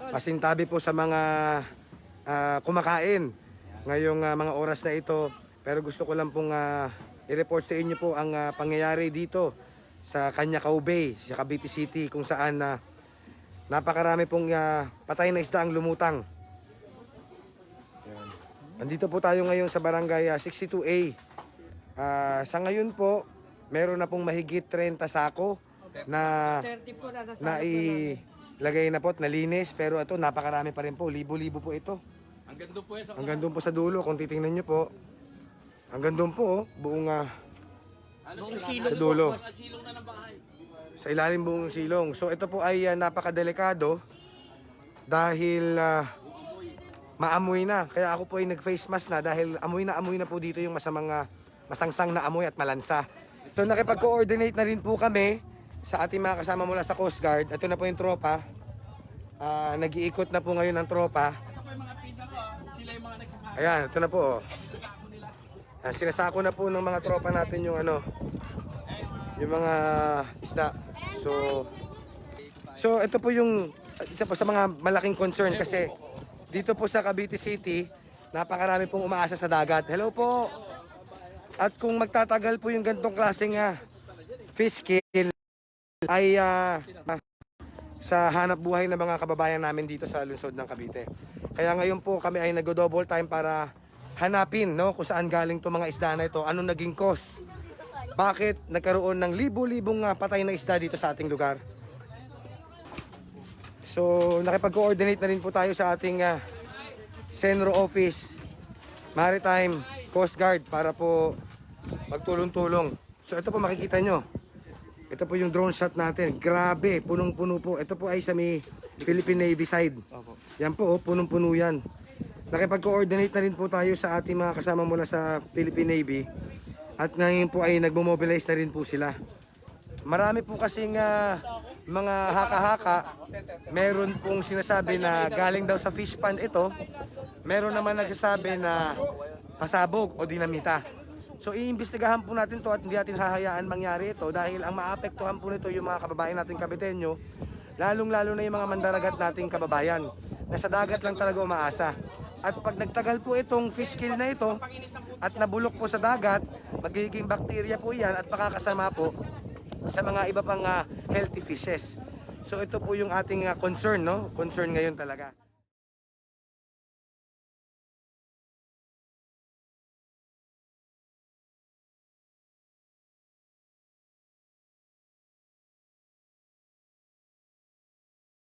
pasintabi po sa mga kumakain ngayong mga oras na ito. Pero gusto ko lang pong i-report sa inyo po ang pangyayari dito sa Canyacao Bay, sa Cavite City, kung saan napakarami pong patay na isda ang lumutang. Yan. Andito po tayo ngayon sa barangay 62A. Sa ngayon po, meron na pong mahigit 30 sako na ilagay na po at nalinis. Pero ito, napakarami pa rin po. Libo-libo po ito. Hanggang doon po sa dulo, kung titingnan nyo po. Hanggang doon po, buong sa dulo. Sa ilalim buong silong. So ito po ay napakadelikado dahil maamoy na. Kaya ako po ay nag-face mask na dahil amoy na po dito yung masangsang na amoy at malansa. So nakipag-coordinate na rin po kami sa ating mga kasama mula sa Coast Guard. Ito na po yung tropa. Nag-iikot na po ngayon ang tropa. Ayan, ito na po. Sinasako na po ng mga tropa natin yung yung mga isda. So ito po sa mga malaking concern kasi dito po sa Cavite City, napakarami pong umaasa sa dagat. Hello po. At kung magtatagal po yung ganitong klaseng fish kill ay sa hanap buhay ng mga kababayan namin dito sa lungsod ng Cavite. Kaya ngayon po kami ay nag-double time para hanapin kung saan galing itong mga isda na ito, anong naging cause. Bakit nagkaroon ng libo-libong patay na isda dito sa ating lugar. So nakipag-coordinate na rin po tayo sa ating Senro Office, Maritime, Coast Guard para po magtulong-tulong. So ito po makikita nyo. Ito po yung drone shot natin. Grabe, punong-puno po. Ito po ay sa may Philippine Navy side. Yan po, punong-puno yan. Nakipag-coordinate na rin po tayo sa ating mga kasama mula sa Philippine Navy. At ngayon po ay nagmo-mobilize na rin po sila. Marami po kasing mga haka-haka. Meron pong sinasabi na galing daw sa fish pond ito. Meron naman nagsasabi na pasabog o dinamita. So iimbestigahan po natin to at hindi natin hahayaan mangyari ito dahil ang maapektuhan po nito yung mga kababayan nating Caviteño, lalong-lalo na yung mga mandaragat nating kababayan na sa dagat lang talaga umaasa. At pag nagtagal po itong fish kill na ito at nabulok po sa dagat, magiging bakterya po yan at makakasama po sa mga iba pang healthy fishes. So ito po yung ating concern, concern ngayon talaga.